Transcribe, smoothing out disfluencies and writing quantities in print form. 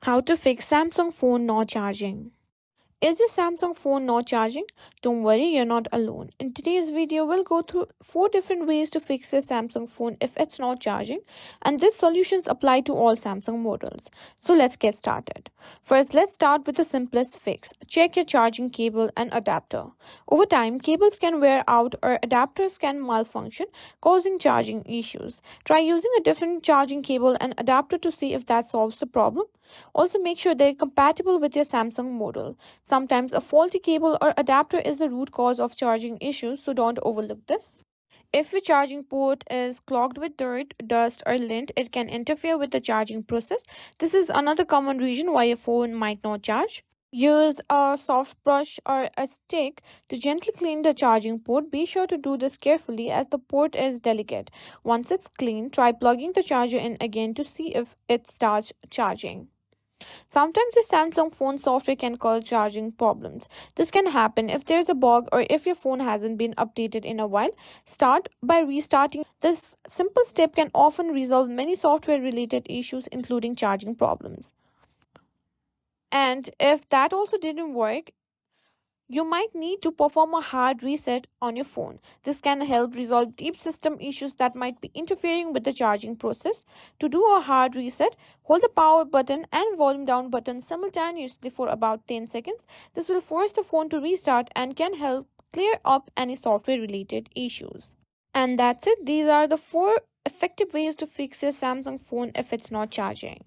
How to fix Samsung phone not charging. Is your Samsung phone not charging? Don't worry, you're not alone. In today's video, we'll go through 4 different ways to fix your Samsung phone if it's not charging, and these solutions apply to all Samsung models. So let's get started. First, let's start with the simplest fix. Check your charging cable and adapter. Over time, cables can wear out or adapters can malfunction, causing charging issues. Try using a different charging cable and adapter to see if that solves the problem. Also, make sure they're compatible with your Samsung model. Sometimes a faulty cable or adapter is the root cause of charging issues, so don't overlook this. If your charging port is clogged with dirt, dust, or lint, it can interfere with the charging process. This is another common reason why your phone might not charge. Use a soft brush or a stick to gently clean the charging port. Be sure to do this carefully as the port is delicate. Once it's clean, try plugging the charger in again to see if it starts charging. Sometimes the Samsung phone software can cause charging problems. This can happen if there's a bug or if your phone hasn't been updated in a while. Start by restarting. This simple step can often resolve many software related issues, including charging problems. And if that also didn't work, you might need to perform a hard reset on your phone. This can help resolve deep system issues that might be interfering with the charging process. To do a hard reset, hold the power button and volume down button simultaneously for about 10 seconds. This will force the phone to restart and can help clear up any software related issues. And that's it. These are the 4 effective ways to fix your Samsung phone if it's not charging.